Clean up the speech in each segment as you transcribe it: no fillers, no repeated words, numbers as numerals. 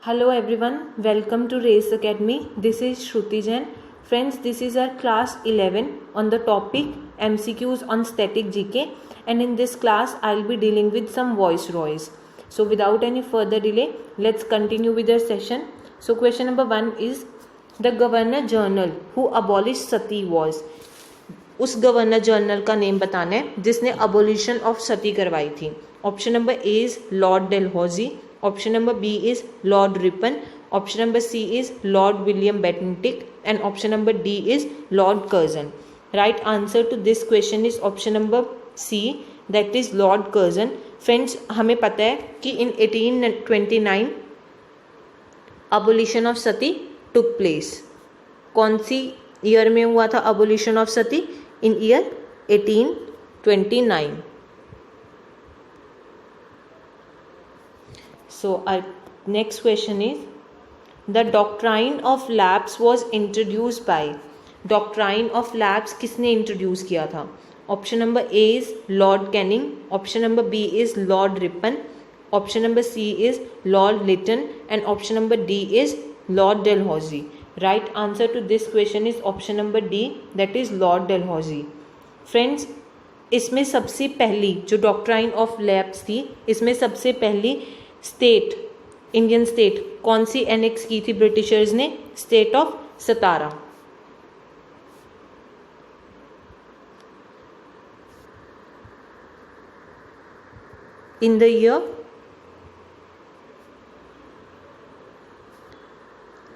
Hello everyone, welcome to Race Academy. This is Shruti Jain. Friends, this is our class 11 on the topic MCQs on static GK, and in this class I'll be dealing with some voiceroys. So without any further delay, let's continue with our session. So question number 1 is the Governor General who abolished sati was. उस governor general का name बताना है जिसने abolition of sati करवाई थी. Option number A is Lord Dalhousie, option number B is Lord Ripon, option number C is Lord William Bentinck and option number D is Lord Curzon. Right answer to this question is option number C, that is Lord Curzon. Friends, हमें पता है कि in 1829 abolition of sati took place. कौन सी year में हुआ था abolition of Sati? in year 1829. So our next question is the doctrine of lapse was introduced by. doctrine of lapse किसने introduce किया था? Option number A is Lord Canning, option number B is Lord Ripon, option number C is Lord Lytton and option number D is Lord Dalhousie. Right answer to this question is option number D, that is Lord Dalhousie. Friends, इसमें सबसे पहली जो doctrine of lapse थी, इसमें सबसे पहली state, Indian state कौन सी annex की थी ब्रिटिशर्स ने? State of Satara. In the year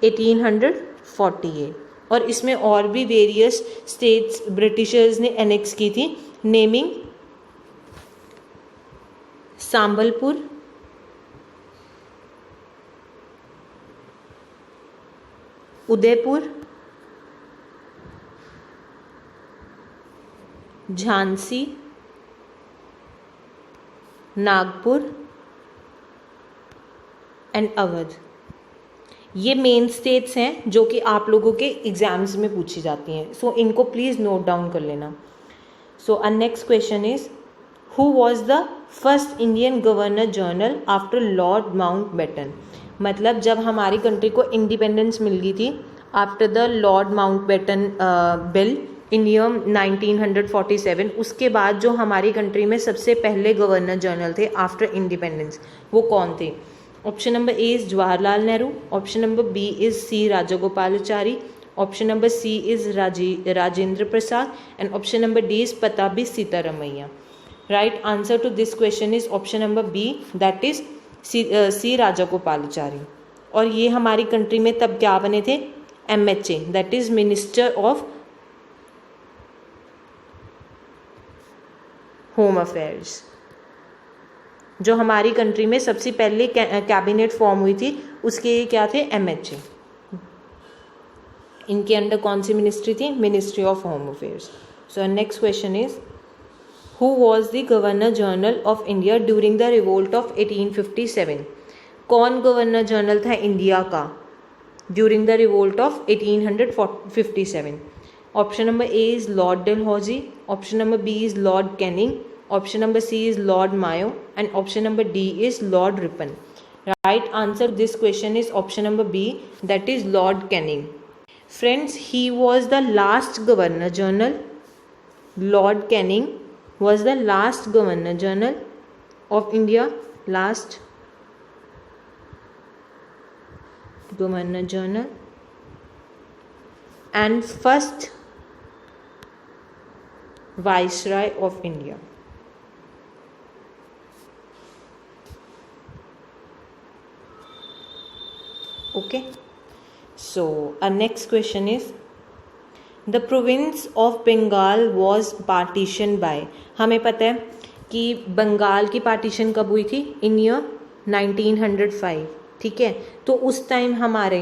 1848. और इसमें और भी वेरियस स्टेट्स ब्रिटिशर्स ने एनेक्स की थी, नेमिंग सांबलपुर, उदयपुर, झांसी, नागपुर एंड अवध. ये मेन स्टेट्स हैं जो कि आप लोगों के एग्जाम्स में पूछी जाती हैं. सो इनको प्लीज़ नोट डाउन कर लेना. So a next question is who was the first Indian governor general after Lord Mountbatten. मतलब जब हमारी कंट्री को इंडिपेंडेंस मिल गई थी after the Lord Mountbatten bill in year 1947, उसके बाद जो हमारी कंट्री में सबसे पहले गवर्नर जनरल थे आफ्टर इंडिपेंडेंस, वो कौन थे? Option number A is Jawaharlal Nehru, option number B is C Rajagopalachari, option number C is Rajendra Prasad and option number D is Pattabhi Sitaramayya. Right answer to this question is option number B, that is C Rajagopalachari. और ये हमारी country में तब क्या बने थे? MHA, that is minister of home affairs. जो हमारी कंट्री में सबसे पहले कैबिनेट फॉर्म हुई थी उसके क्या थे? MHA. इनके अंडर कौन सी मिनिस्ट्री थी? Ministry of home affairs. So next question is who was the governor general of India during the revolt of 1857. कौन गवर्नर जनरल था इंडिया का during the revolt of 1857? Option number A is Lord Dalhousie, option number B is Lord Canning, option number C is Lord Mayo and option number D is Lord Ripon. Right answer to this question is option number B, that is Lord Canning. Friends, he was the last governor general. Lord Canning was the last governor general of India, last governor general and first viceroy of India. Okay, so our next question is the province of Bengal was partitioned by. हमें पता है कि बंगाल की partition कब हुई थी? इन year 1905. ठीक है, तो उस टाइम हमारे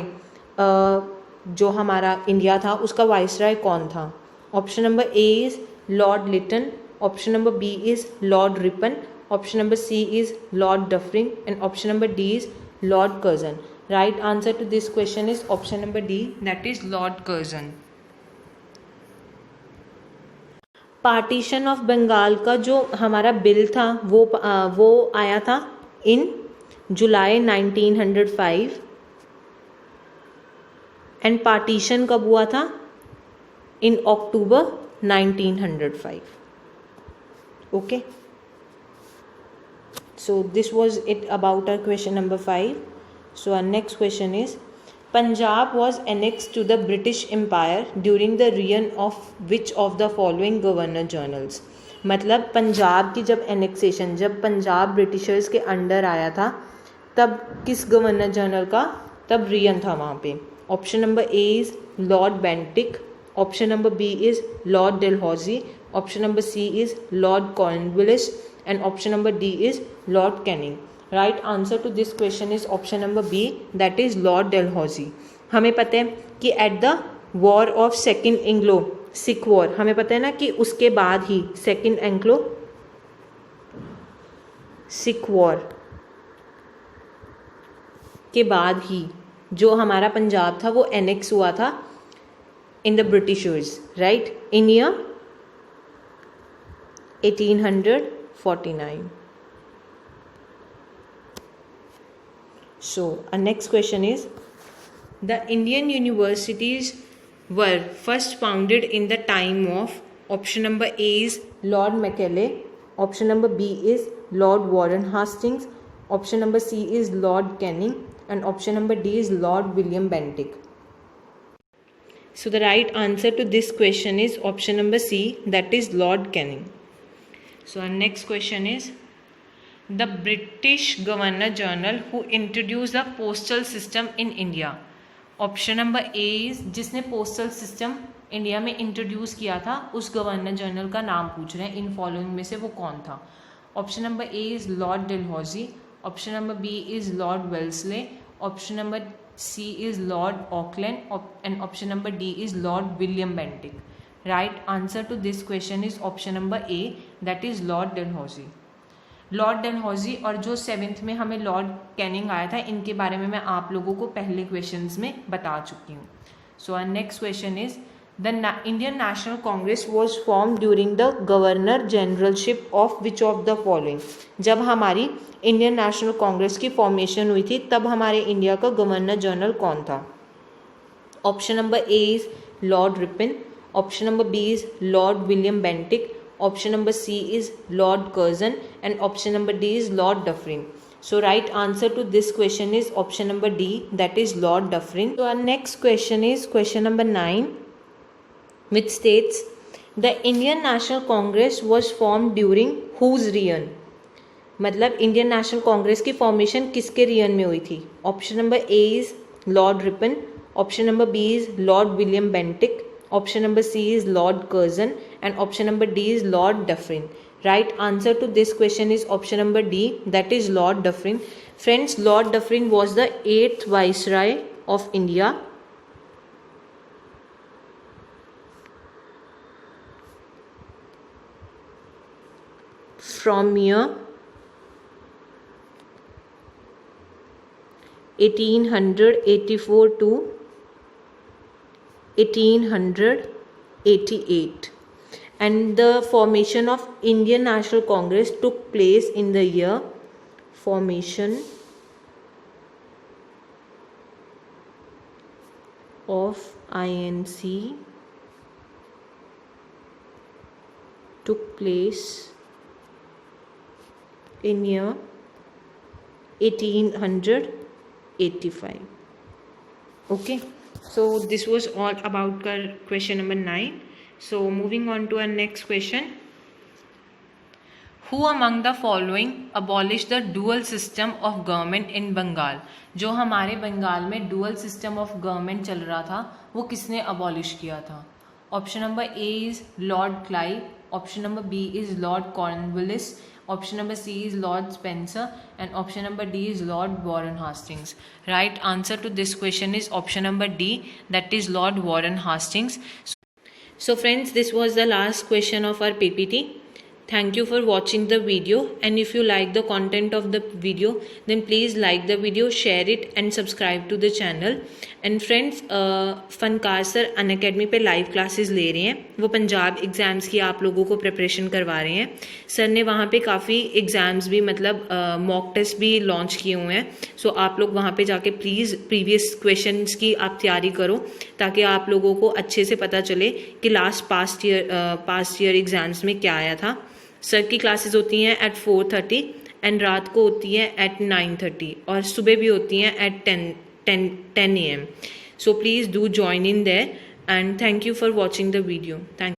जो हमारा इंडिया था उसका वाइसराय कौन था? Option number A is Lord Lytton, option number B is Lord Ripon, option number C is Lord Dufferin and option number D is Lord Curzon. Right answer to this question is option number D, that is Lord Curzon. Partition of Bengal का जो हमारा bill था वो आया था इन जुलाई 1905 and partition कब हुआ था? इन अक्टूबर 1905. Okay. So this was it about our question number 5. So our next question is, Punjab was annexed to the British Empire during the reign of which of the following governor generals? मतलब पंजाब की जब annexation, जब Punjab Britishers के under आया था, तब किस governor general का तब रियन था वहाँ पे? Option number A is Lord Bentinck, option number B is Lord Dalhousie, option number C is Lord Cornwallis, and option number D is Lord Canning. Right answer to this question is option number B, that is Lord Dalhousie. हमें पता है कि at the war of second Anglo Sikh war, हमें पता है ना कि उसके बाद ही सेकेंड एंग्लो सिख वॉर के बाद ही जो हमारा पंजाब था वो एनेक्स हुआ था in the Britishers, right, in year 1849. So our next question is, the Indian universities were first founded in the time of, option number A is Lord Macaulay, option number B is Lord Warren Hastings, option number C is Lord Canning, and option number D is Lord William Bentinck. So the right answer to this question is option number C, that is Lord Canning. So our next question is, the British Governor General who introduced the postal system in India. Option number A is, जिसने postal system India में introduce किया था, उस governor general का नाम पूछ रहे हैं, इन फॉलोइंग में से वो कौन था? Option number A is Lord Dalhousie, option number B is Lord Wellesley, option number C is Lord Auckland, and option number D is Lord William Bentinck. Right answer to this question is option number A, that is Lord Dalhousie. Lord Dalhousie और जो 7th में हमें Lord Canning आया था, इनके बारे में मैं आप लोगों को पहले क्वेश्चंस में बता चुकी हूँ. So our next question is, the Indian National Congress was form during the governor generalship of which of the following. जब हमारी इंडियन नेशनल कांग्रेस की फॉर्मेशन हुई थी, तब हमारे इंडिया का गवर्नर जनरल कौन था? Option number A is Lord Ripon, option number B is Lord William Bentinck, option number C is Lord Curzon, and option number D is Lord Dufferin. So right answer to this question is option number D, that is Lord Dufferin. So our next question is question number 9, which states, the Indian National Congress was formed during whose reign? मतलब Indian National Congress की formation किसके reign में हुई थी? Option number A is Lord Ripon, option number B is Lord William Bentinck, option number C is Lord Curzon, and option number D is Lord Dufferin. Right answer to this question is option number D, that is Lord Dufferin. Friends, Lord Dufferin was the 8th Viceroy of India. From year 1884 to 1888, and the formation of Indian National Congress took place in the year formation of INC took place in year 1885. Okay. So this was all about question number 9. So moving on to our next question. Who among the following abolished the dual system of government in Bengal? जो हमारे बंगाल में dual system of government चल रहा था, वो किसने abolish किया था? Option number A is Lord Clive, option number B is Lord Cornwallis, option number C is Lord Spencer, and option number D is Lord Warren Hastings. Right answer to this question is option number D, that is Lord Warren Hastings. So friends, this was the last question of our PPT. Thank you for watching the video, and if you like the content of the video, then please like the video, share it and subscribe to the channel. And friends, फनकार sir Unacademy पे live classes ले रहे हैं, वो Punjab exams की आप लोगों को प्रिपरेशन करवा रहे हैं। सर ने वहाँ पे काफ़ी एग्ज़ाम्स भी मतलब मॉक टेस्ट भी लॉन्च किए हुए हैं। सो आप लोग वहाँ पे जाके प्लीज़ प्रीवियस क्वेश्चंस की आप तैयारी करो, ताकि आप लोगों को अच्छे से पता चले कि पास्ट ईयर एग्ज़ाम्स में क्या आया था। सर की क्लासेस होती हैं एट 4:30 एंड रात को होती है एट 9:30 और सुबह भी होती हैं eight 10 AM. So please do join in there, and thank you for watching the video. Thank